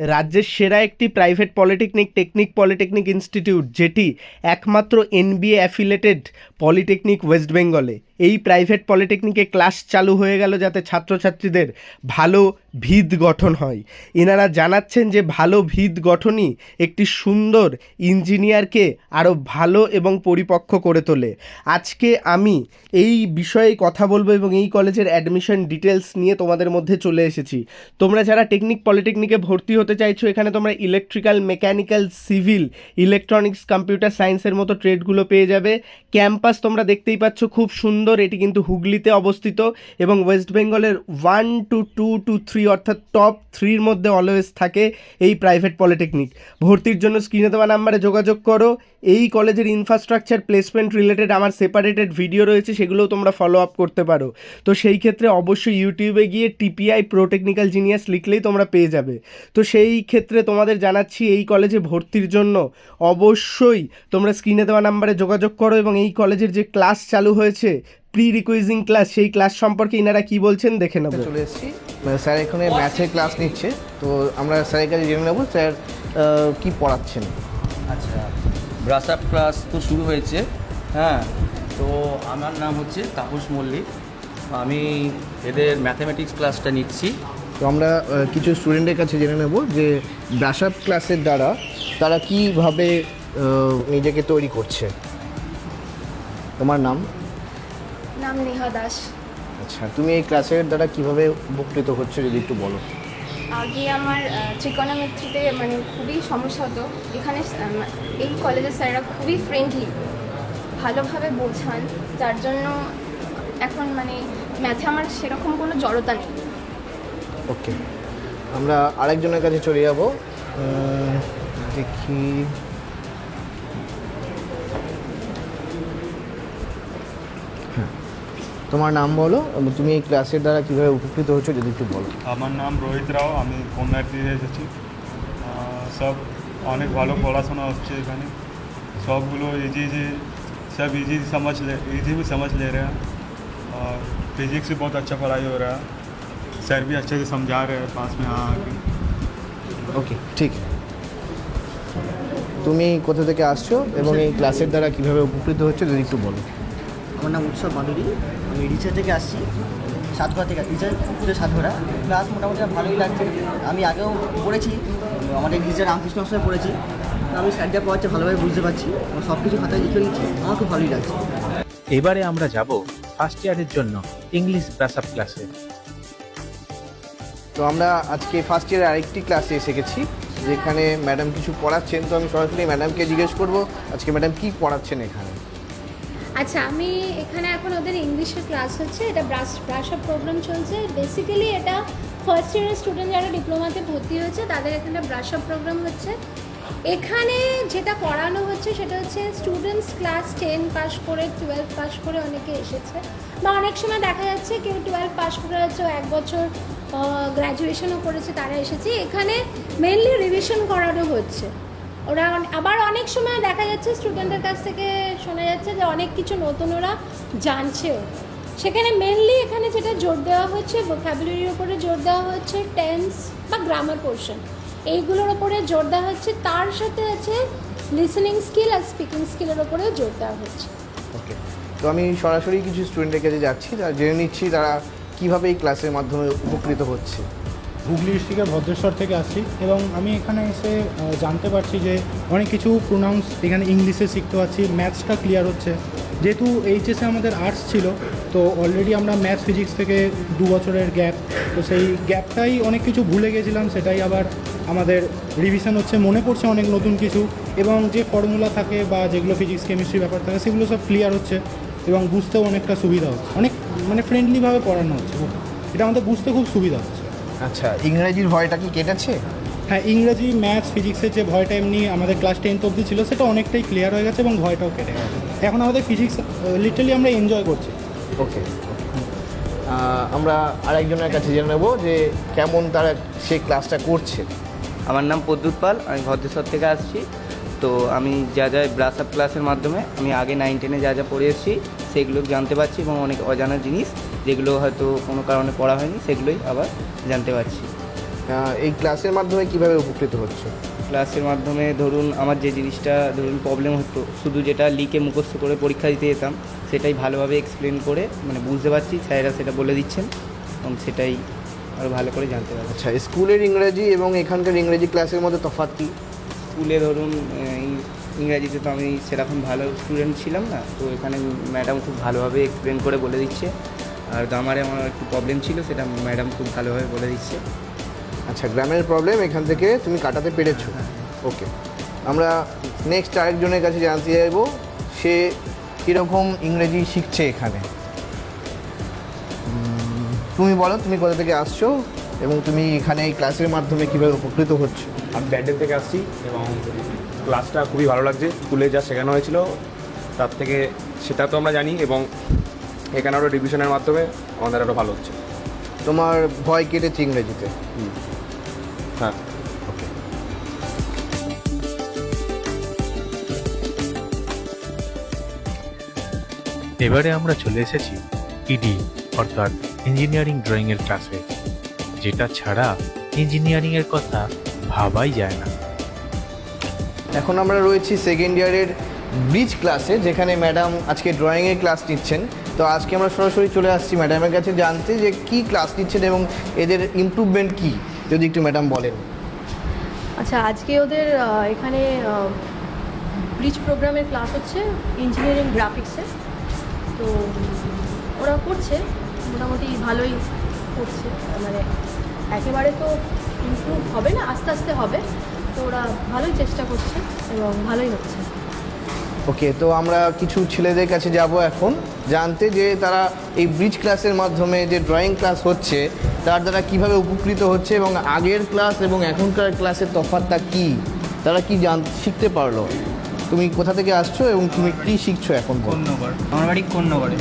রাজ্যের সেরা একটি private polytechnic technique polytechnic institute, যেটি একমাত্র এনবিএ অ্যাফিলেটেড পলিটেকনিক ওয়েস্ট বেঙ্গলে। এই প্রাইভেট পলিটেকনিকে ক্লাস চালু হয়ে গেল যাতে ছাত্রছাত্রীদের ভালো ভিত গঠন হয়। এনারা জানাচ্ছেন যে ভালো ভিত গঠনই একটি সুন্দর ইঞ্জিনিয়ারকে আরও ভালো এবং পরিপক্ক করে তোলে। আজকে আমি এই বিষয়ে কথা বলবো এবং এই কলেজের অ্যাডমিশন ডিটেলস নিয়ে তোমাদের মধ্যে চলে এসেছি। তোমরা যারা টেকনিক পলিটেকনিকে ভর্তি হতে চাইছো, এখানে তোমরা electrical, mechanical, civil, electronics, computer সায়েন্সের মতো ট্রেডগুলো পেয়ে যাবে। ক্যাম্পাস তোমরা দেখতেই পাচ্ছ, খুব সুন্দর। এটি কিন্তু হুগলিতে অবস্থিত এবং ওয়েস্ট বেঙ্গলের 1 to 2 to 3 অর্থাৎ টপ 3-র মধ্যে অলওয়েজ থাকে এই প্রাইভেট পলিটেকনিক। ভর্তির জন্য স্ক্রিনে দেওয়া নাম্বারে যোগাযোগ করো। এই কলেজের ইনফ্রাস্ট্রাকচার, প্লেসমেন্ট রিলেটেড আমার সেপারেটেড ভিডিও রয়েছে, সেগুলোও তোমরা ফলো আপ করতে পারো। তো সেই ক্ষেত্রে অবশ্যই ইউটিউবে গিয়ে টিপিআই প্রো টেকনিক্যাল জিনিয়াস লিখলেই তোমরা পেয়ে যাবে। তো সেই ক্ষেত্রে তোমাদের জানাচ্ছি, এই কলেজে ভর্তির জন্য অবশ্যই তোমরা স্ক্রিনে দেওয়া নাম্বারে যোগাযোগ করো। এবং এই কলেজের যে ক্লাস চালু হয়েছে, প্রি রিকুইজিং ক্লাস, সেই ক্লাস সম্পর্কে ইনারা কি বলছেন দেখে নেব। চলে এসেছি, স্যার এখানে ম্যাথের ক্লাস নিচ্ছে, তো আমরা স্যারের কাছে জেনে নেব স্যার কী পড়াচ্ছেন। আচ্ছা, ব্রাশ আপ ক্লাস তো শুরু হয়েছে। হ্যাঁ, তো আমার নাম হচ্ছে তাপস মল্লিক, আমি এদের ম্যাথামেটিক্স ক্লাসটা নিচ্ছি। তো আমরা কিছু স্টুডেন্টের কাছে জেনে নেব যে ব্রাশ আপ ক্লাসের দ্বারা তারা কীভাবে নিজেকে তৈরি করছে। তোমার নাম? নাম নেহা দাস। আচ্ছা, তুমি এই ক্লাসের দ্বারা কীভাবে উপকৃত হচ্ছে যদি একটু বলো। আগে আমার ত্রিকোণমিতিতে মানে খুবই সমস্যা হতো। এখানে এই কলেজের স্যাররা খুবই ফ্রেন্ডলি, ভালোভাবে বোঝান, যার জন্য এখন মানে ম্যাথে আমার সেরকম কোনো জড়তা নেই। ওকে, আমরা আরেকজনের কাছে চলে যাব। দেখি, হ্যাঁ, তোমার নাম বলো, তুমি এই ক্লাসের দ্বারা কীভাবে উপকৃত হচ্ছো যদি একটু বলো। আমার নাম রোহিত রাও, আমি কন্যার দিয়ে এসেছি। সব অনেক ভালো পড়াশোনা হচ্ছে এখানে, सबগুলো इजी सब इजी भी समझ ले रहे हैं और फिजिक्स भी बहुत अच्छा पढ़ाई हो रहा है, सर भी अच्छे से समझा रहे हैं पास में आके। ওকে, ঠিক। তুমি কোথা থেকে আসছো এবং এই ক্লাসের দ্বারা কীভাবে উপকৃত হচ্ছে যদি একটু বলো। আমার নাম উৎসব মাধুরী, আমি রিচার থেকে আসছি, সাতঘরা থেকে। রিচার সাতঘরা ক্লাস মোটামুটি ভালোই লাগছে। আমি আগেও পড়েছি, আমাদের রিচার রামকৃষ্ণ সাথে পড়েছি। আমি স্যারটা পড়াচ্ছে ভালোভাবে বুঝতে পারছি, আমার সব কিছু খাতায় লিখে নিচ্ছি, আমার খুব ভালোই লাগছে। এবারে আমরা যাব ফার্স্ট ইয়ারের জন্য ইংলিশ ব্রাশ আপ ক্লাসে। তো আমরা আজকে ফার্স্ট ইয়ারের আরেকটি ক্লাসে এসে গেছি, যেখানে ম্যাডাম কিছু পড়াচ্ছেন। তো আমি সরাসরি ম্যাডামকে জিজ্ঞেস করবো আজকে ম্যাডাম কী পড়াচ্ছেন এখানে। আচ্ছা, আমি এখানে এখন ওদের ইংলিশের ক্লাস হচ্ছে, এটা ব্রাশ আপ প্রোগ্রাম চলছে। বেসিক্যালি এটা ফার্স্ট ইয়ারের স্টুডেন্ট যারা ডিপ্লোমাতে ভর্তি হয়েছে তাদের এখানে ব্রাশ আপ প্রোগ্রাম হচ্ছে। এখানে যেটা করানো হচ্ছে সেটা হচ্ছে স্টুডেন্টস ক্লাস 10 পাস করে 12 পাস করে অনেকে এসেছে, বা অনেক সময় দেখা যাচ্ছে কেউ 12 পাস করে আছে, 1 বছর গ্র্যাজুয়েশনও করেছে, তারা এসেছে। এখানে মেনলি রিভিশন করানো হচ্ছে। ওরা আবার অনেক সময় দেখা যাচ্ছে স্টুডেন্টদের কাছ থেকে শোনা যাচ্ছে যে অনেক কিছু নতুন ওরা জানছেও। সেখানে মেনলি এখানে যেটা জোর দেওয়া হচ্ছে, ভোকাবুলারির উপরে জোর দেওয়া হচ্ছে, টেন্স বা গ্রামার পোর্শন এইগুলোর ওপরে জোর দেওয়া হচ্ছে। তার সাথে আছে লিসেনিং স্কিল আর স্পিকিং স্কিলের ওপরেও জোর দেওয়া হচ্ছে। ওকে, তো আমি সরাসরি কিছু স্টুডেন্টের কাছে যাচ্ছি, তারা জেনে নিচ্ছি তারা কীভাবে এই ক্লাসের মাধ্যমে উপকৃত হচ্ছে। হুগলি ডিস্ট্রিক্টের ভদ্রেশ্বর থেকে আসছি এবং আমি এখানে এসে জানতে পারছি যে অনেক কিছু প্রোনাউন্স এখানে ইংলিশে শিখতে পারছি, ম্যাথসটা ক্লিয়ার হচ্ছে। যেহেতু এইচএসে আমাদের আর্টস ছিল, তো অলরেডি আমরা ম্যাথস ফিজিক্স থেকে 2 বছরের গ্যাপ, তো সেই গ্যাপটাই অনেক কিছু ভুলে গেছিলাম, সেটাই আবার আমাদের রিভিশন হচ্ছে, মনে পড়ছে অনেক নতুন কিছু, এবং যে ফর্মুলা থাকে বা যেগুলো ফিজিক্স কেমিস্ট্রি ব্যাপার থাকে সেগুলো সব ক্লিয়ার হচ্ছে এবং বুঝতেও অনেকটা সুবিধা হচ্ছে। অনেক মানে ফ্রেন্ডলিভাবে পড়ানো হচ্ছে, এটা আমাদের বুঝতে খুব সুবিধা হচ্ছে। আচ্ছা, ইংরেজির ভয়টা কি কেটেছে? হ্যাঁ, ইংরেজি, ম্যাথস, ফিজিক্সের যে ভয়টা এমনি আমাদের ক্লাস 10 অবধি ছিল সেটা অনেকটাই ক্লিয়ার হয়ে গেছে এবং ভয়টাও কেটে গেছে। এখন আমাদের ফিজিক্স লিটারালি আমরা এনজয় করছি। ওকে, আমরা আরেকজনের কাছে জেনে নেব যে কেমন তারা সেই ক্লাসটা করছে। আমার নাম প্রদ্যুৎ পাল, আমি ভদ্রেশ্বর থেকে আসছি। তো আমি যা ব্রাশ আপ ক্লাসের মাধ্যমে আমি আগে 9-10-এ যা পড়ে এসেছি সেগুলো জানতে পারছি, এবং অনেক অজানা জিনিস যেগুলো হয়তো কোনো কারণে পড়া হয়নি সেগুলোই আবার জানতে পারছি। এই ক্লাসের মাধ্যমে কিভাবে উপকৃত হচ্ছে? ক্লাসের মাধ্যমে ধরুন আমার যে জিনিসটা ধরুন প্রবলেম হতো, শুধু যেটা লিখে মুখস্থ করে পরীক্ষা দিতে যেতাম, সেটাই ভালোভাবে এক্সপ্লেন করে মানে বুঝতে পারছি, স্যারেরা সেটা বলে দিচ্ছেন এবং সেটাই আরও ভালো করে জানতে পারছি। আচ্ছা, স্কুলের ইংরেজি এবং এখানকার ইংরেজি ক্লাসের মধ্যে তফাৎ কী? স্কুলে ধরুন ইংরাজিতে তো আমি সেরকম ভালো স্টুডেন্ট ছিলাম না, তো এখানে ম্যাডাম খুব ভালোভাবে এক্সপ্লেন করে বলে দিচ্ছে। আর গ্রামারে আমার একটু প্রবলেম ছিল, সেটা ম্যাডাম খুব ভালোভাবে বলে দিচ্ছে। আচ্ছা, গ্রামের প্রবলেম এখান থেকে তুমি কাটাতে পেরেছো। ওকে, আমরা নেক্সট আরেকজনের কাছে জানতে চাইব সে কীরকম ইংরেজি শিখছে এখানে। তুমি বলো, তুমি কোথা থেকে আসছো এবং তুমি এখানে এই ক্লাসের মাধ্যমে কীভাবে উপকৃত হচ্ছ? আমি ব্যান্ডেল থেকে আসছি এবং ক্লাসটা খুবই ভালো লাগছে। স্কুলে যা শেখানো হয়েছিল তার থেকে সেটা তো আমরা জানি, এবং এখানে আরও রিভিশনের মাধ্যমে আমাদের আরও ভালো হচ্ছে। তোমার ভয় কেটেছে ইংরেজিতে? হ্যাঁ। এবারে আমরা চলে এসেছি ইডি অর্থাৎ ইঞ্জিনিয়ারিং ড্রয়িংয়ের ক্লাসে, যেটা ছাড়া ইঞ্জিনিয়ারিংয়ের কথা ভাবাই যায় না। এখন আমরা রয়েছি সেকেন্ড ইয়ারের ব্রিজ ক্লাসে, যেখানে ম্যাডাম আজকে ড্রয়িংয়ের ক্লাস নিচ্ছেন। তো আজকে আমরা সরাসরি চলে আসছি ম্যাডামের কাছে জানতে যে কী ক্লাস নিচ্ছেন এবং এদের ইমপ্রুভমেন্ট কী, যদি একটু ম্যাডাম বলেন। আচ্ছা, আজকে ওদের এখানে ব্রিজ প্রোগ্রামের ক্লাস হচ্ছে ইঞ্জিনিয়ারিং গ্রাফিক্সে। তো ওরা করছে মোটামুটি ভালোই করছে, মানে একেবারে তো ইমপ্রুভ হবে না, আস্তে আস্তে হবে। তো ওরা ভালোই চেষ্টা করছে এবং ভালোই হচ্ছে। ওকে, তো আমরা কিছু ছেলেদের কাছে যাব এখন জানতে যে তারা এই ব্রিজ ক্লাসের মাধ্যমে যে ড্রয়িং ক্লাস হচ্ছে তার দ্বারা কীভাবে উপকৃত হচ্ছে এবং আগের ক্লাস এবং এখনকার ক্লাসের তফাৎটা কী, তারা কী শিখতে পারলো। তুমি কোথা থেকে আসছো এবং তুমি কী শিখছো এখন? কোন্নগর, আমার বাড়ি কোন্নগরে।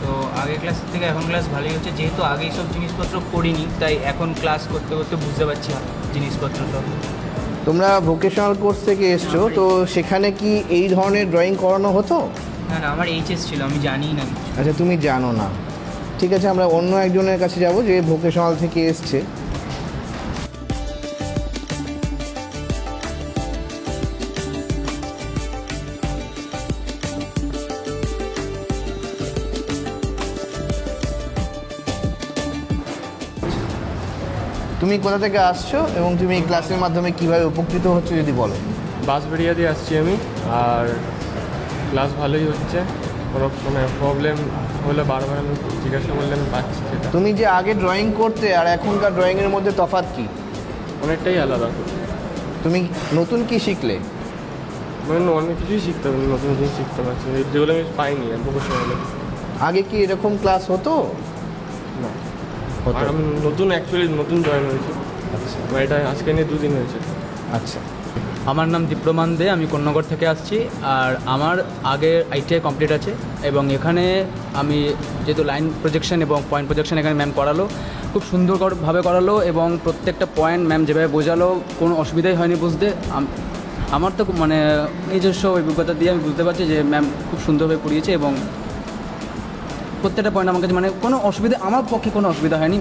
তো আগের ক্লাসের থেকে এখন ক্লাস ভালোই হচ্ছে, যেহেতু আগে সব জিনিসপত্র পড়িনি, তাই এখন ক্লাস করতে করতে বুঝতে পারছি জিনিসপত্র সব। তোমরা ভোকেশনাল কোর্স থেকে এসছো, তো সেখানে কি এই ধরনের ড্রয়িং করানো হতো? না না, আমার এইচএস ছিল, আমি জানি না। আচ্ছা, তুমি জানো না, ঠিক আছে। আমরা অন্য একজনের কাছে যাব যে ভোকেশনাল থেকে এসছে। তুমি কোথা থেকে আসছো এবং তুমি এই ক্লাসের মাধ্যমে কীভাবে উপকৃত হচ্ছে যদি বলো। বাঁশবেড়িয়া দিয়ে আসছি আমি, আর ক্লাস ভালোই হচ্ছে। কোনো প্রবলেম হলে বারবার আমি জিজ্ঞাসা করলে আমি পাচ্ছি সেটা। তুমি যে আগে ড্রয়িং করতে আর এখনকার ড্রয়িংয়ের মধ্যে তফাৎ কী? অনেকটাই আলাদা। তুমি নতুন কি শিখলে? মানে অনেক কিছুই শিখতে পারি, নতুন জিনিস শিখতে পারছি যেগুলো আমি পাইনি ভোকেশনালে। আগে কি এরকম ক্লাস হতো না? আর আমি নতুন নতুন জয়েন হয়েছি। আচ্ছা, এটা আজকে নিয়ে 2 দিন হয়েছে। আচ্ছা, আমার নাম দীপ্রমান দে, আমি কোন্নগর থেকে আসছি। আর আমার আগে ITI কমপ্লিট আছে এবং এখানে আমি যেহেতু লাইন প্রজেকশন এবং পয়েন্ট প্রজেকশন এখানে ম্যাম করালো, খুব সুন্দরভাবে করালো এবং প্রত্যেকটা পয়েন্ট ম্যাম যেভাবে বোঝালো কোনো অসুবিধাই হয়নি বুঝতে। আমার তো মানে নিজস্ব অভিজ্ঞতা দিয়ে আমি বুঝতে পারছি যে ম্যাম খুব সুন্দরভাবে পড়িয়েছে এবং প্রত্যেকটা পয়েন্ট আমার কাছে মানে কোনো অসুবিধা, আমার পক্ষে কোনো অসুবিধা হয়নি।